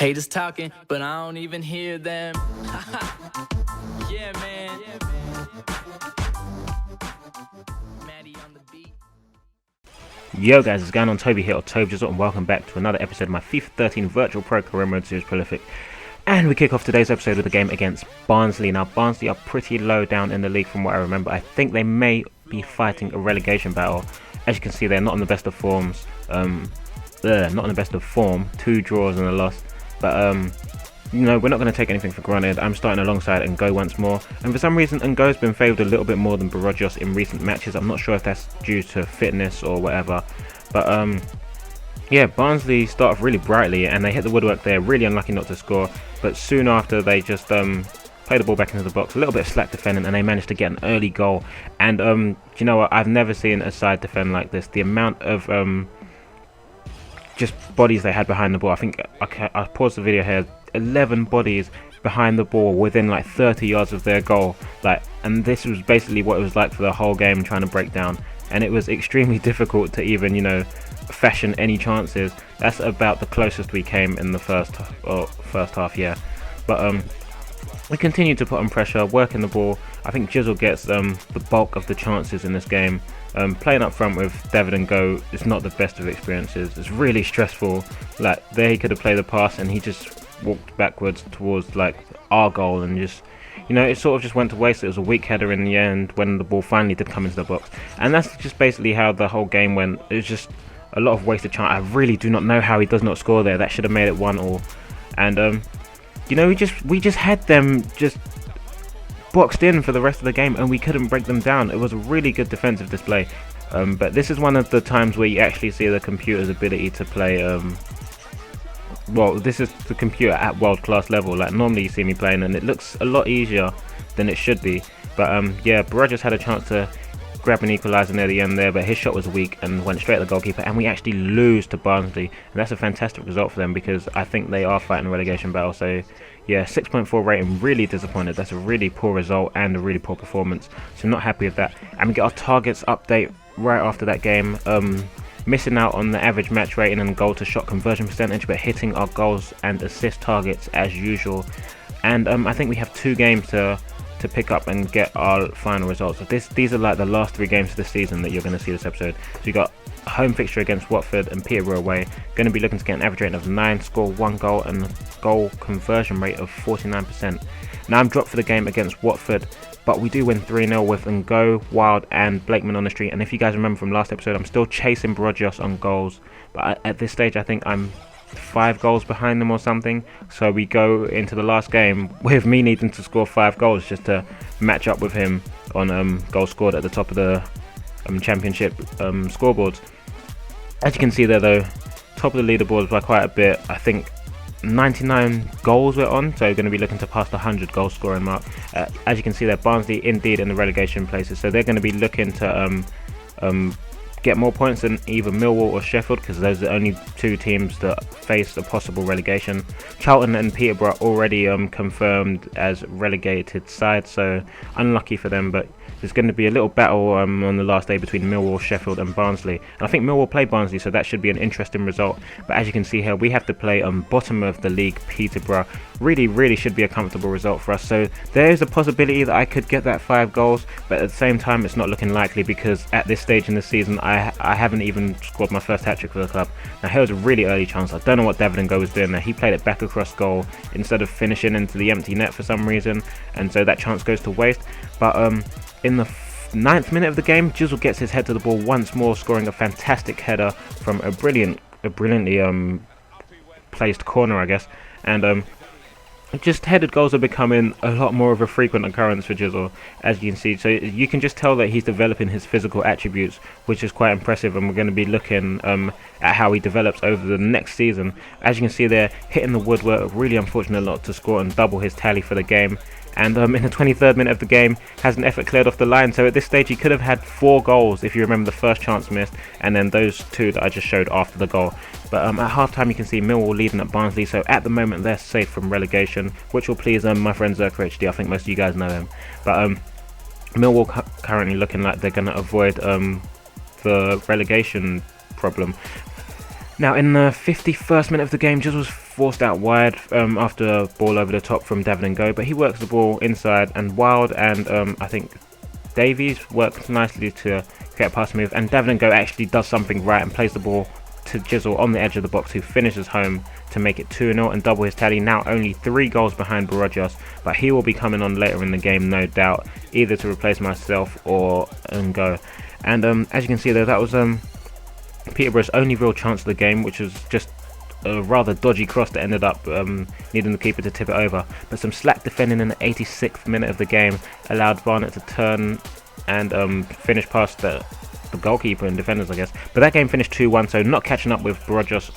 Haters talking, but I don't even hear them. Yeah, man. Maddie on the beat. Yo guys, it's going on Toby here, or TBJZL, and welcome back to another episode of my FIFA 13 Virtual Pro Career Mode Series Prolific. And we kick off today's episode with a game against Barnsley. Now, Barnsley are pretty low down in the league from what I remember. I think they may be fighting a relegation battle. As you can see, they're not in the best of forms. Not in the best of form. 2 draws and a loss. But, you know, we're not going to take anything for granted. I'm starting alongside Ngo once more. And for some reason, Ngo's been favoured a little bit more than PRO-lific in recent matches. I'm not sure if that's due to fitness or whatever. But, yeah, Barnsley start off really brightly and they hit the woodwork there, really unlucky not to score, but soon after they just play the ball back into the box, a little bit of slack defending, and they managed to get an early goal. And do you know what, I've never seen a side defend like this. The amount of just bodies they had behind the ball, I think I paused the video here, 11 bodies behind the ball within like 30 yards of their goal, and this was basically what it was like for the whole game, trying to break down. And it was extremely difficult to even, you know, fashion any chances. That's about the closest we came in the first half, yeah. But we continue to put on pressure, working the ball. I think JZL gets the bulk of the chances in this game. Playing up front with David and Ngo is not the best of experiences. It's really stressful. Like, there he could have played the pass and he just walked backwards towards like our goal, and just, you know, it sort of just went to waste. It was a weak header in the end when the ball finally did come into the box, and that's just basically how the whole game went. It was just a lot of wasted chance. I really do not know how he does not score there. That should have made it 1-1. And you know, we just had them just boxed in for the rest of the game, and we couldn't break them down. It was a really good defensive display. But this is one of the times where you actually see the computer's ability to play. Well, this is the computer at world-class level. Like, normally you see me playing and it looks a lot easier than it should be. But yeah, PRO just had a chance to grab an equaliser near the end there, but his shot was weak and went straight at the goalkeeper, and we actually lose to Barnsley. And that's a fantastic result for them, because I think they are fighting a relegation battle. So yeah, 6.4 rating, really disappointed. That's a really poor result and a really poor performance, so not happy with that. And we get our targets update right after that game. Missing out on the average match rating and goal to shot conversion percentage, but hitting our goals and assist targets as usual. And I think we have 2 games to pick up and get our final results. So these are like the last 3 games of the season that you're going to see this episode. So you got a home fixture against Watford and Peterborough away. Going to be looking to get an average rating of 9, score 1 goal, and a goal conversion rate of 49%. Now, I'm dropped for the game against Watford, but we do win 3-0 with Ngo, Wild and Blakeman on the street. And if you guys remember from last episode, I'm still chasing PRO-lific on goals, but at this stage I think I'm 5 goals behind them or something. So we go into the last game with me needing to score 5 goals just to match up with him on goals scored at the top of the championship scoreboards. As you can see there though, top of the leaderboards by quite a bit. I think 99 goals we're on, so we're going to be looking to pass the 100 goal scoring mark. As you can see there, Barnsley indeed in the relegation places, so they're going to be looking to get more points than either Millwall or Sheffield, because those are the only 2 teams that face a possible relegation. Charlton and Peterborough already confirmed as relegated sides, so unlucky for them. But there's going to be a little battle on the last day between Millwall, Sheffield and Barnsley. And I think Millwall play Barnsley, so that should be an interesting result. But as you can see here, we have to play bottom of the league Peterborough. Really should be a comfortable result for us. So there is a possibility that I could get that 5 goals, but at the same time it's not looking likely, because at this stage in the season I haven't even scored my first hat-trick for the club. Now, here was a really early chance. I don't know what David and Ngo was doing there. He played it back across goal instead of finishing into the empty net for some reason, and so that chance goes to waste. But in the 9th minute of the game, JZL gets his head to the ball once more, scoring a fantastic header from a brilliantly placed corner, I guess. And just headed goals are becoming a lot more of a frequent occurrence for JZL, as you can see. So you can just tell that he's developing his physical attributes, which is quite impressive, and we're going to be looking at how he develops over the next season. As you can see there, hitting the woodwork, really unfortunate not to score and double his tally for the game. And in the 23rd minute of the game, has an effort cleared off the line. So at this stage he could have had 4 goals if you remember the first chance missed, and then those 2 that I just showed after the goal. But at half time you can see Millwall leading at Barnsley, so at the moment they're safe from relegation, which will please my friend Zerker HD. I think most of you guys know him. But Millwall currently looking like they're going to avoid the relegation problem. Now in the 51st minute of the game, Jizzle was forced out wide after a ball over the top from Devon and Go, but he works the ball inside, and Wild and I think Davies works nicely to get a pass move, and Devon and Go actually does something right and plays the ball to Jizzle on the edge of the box, who finishes home to make it 2-0 and double his tally. Now only 3 goals behind Barojos, but he will be coming on later in the game, no doubt, either to replace myself or Go. And as you can see there, that was Peterborough's only real chance of the game, which was just a rather dodgy cross that ended up needing the keeper to tip it over. But some slack defending in the 86th minute of the game allowed Barnett to turn and finish past the goalkeeper and defenders, I guess. But that game finished 2-1, so not catching up with Barojos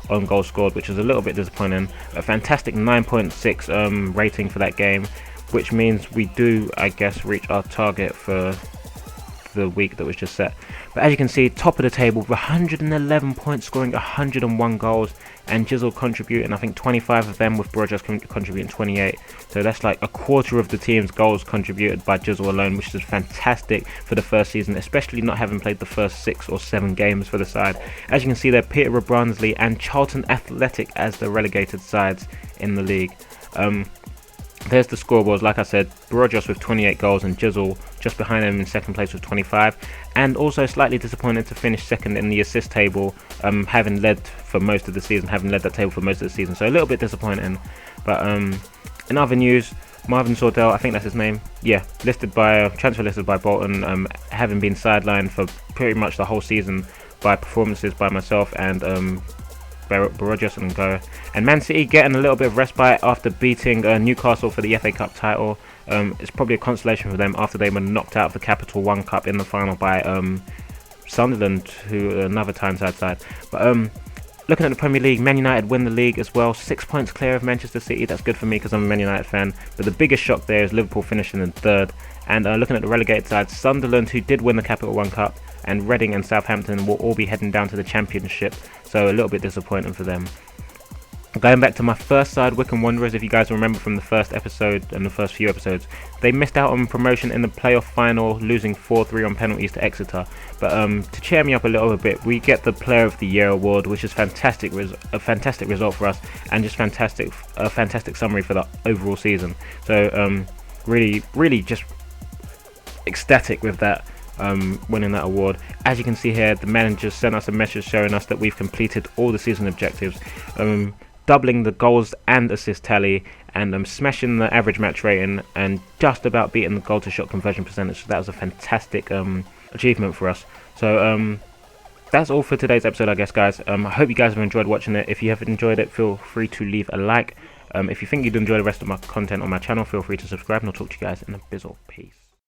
on goal scored, which was a little bit disappointing. A fantastic 9.6 rating for that game, which means we do, I guess, reach our target for the week that was just set. But as you can see, top of the table with 111 points, scoring 101 goals, and Jizzle contributing, I think 25 of them, with Barojos contributing 28. So that's like a quarter of the team's goals contributed by Jizzle alone, which is fantastic for the first season, especially not having played the first 6 or 7 games for the side. As you can see there, Peterborough, Barnsley and Charlton Athletic as the relegated sides in the league. There's the scoreboards. Like I said, Barojos with 28 goals and Jizzle just behind him in second place with 25, and also slightly disappointed to finish second in the assist table, having led for most of the season, so a little bit disappointing. But in other news, Marvin Sordell, I think that's his name, yeah, transfer listed by Bolton, having been sidelined for pretty much the whole season by performances by myself and Barojos and Go. And Man City getting a little bit of respite after beating Newcastle for the FA Cup title. It's probably a consolation for them after they were knocked out of the Capital One Cup in the final by Sunderland, who another Tyneside side. But looking at the Premier League, Man United win the league as well, 6 points clear of Manchester City. That's good for me because I'm a Man United fan. But the biggest shock there is Liverpool finishing in 3rd. And looking at the relegated side, Sunderland, who did win the Capital One Cup, and Reading and Southampton will all be heading down to the Championship, so a little bit disappointing for them. Going back to my first side, Wycombe Wanderers, if you guys remember from the first episode and the first few episodes, they missed out on promotion in the playoff final, losing 4-3 on penalties to Exeter. But to cheer me up a little bit, we get the Player of the Year award, which is a fantastic result for us, and just a fantastic summary for the overall season. So really just ecstatic with that. Winning that award. As you can see here, the manager sent us a message showing us that we've completed all the season objectives, doubling the goals and assist tally, and smashing the average match rating, and just about beating the goal to shot conversion percentage. So that was a fantastic achievement for us. So that's all for today's episode, I guess, guys. I hope you guys have enjoyed watching it. If you have enjoyed it, feel free to leave a like. If you think you'd enjoy the rest of my content on my channel, feel free to subscribe, and I'll talk to you guys in a bizzle. Peace.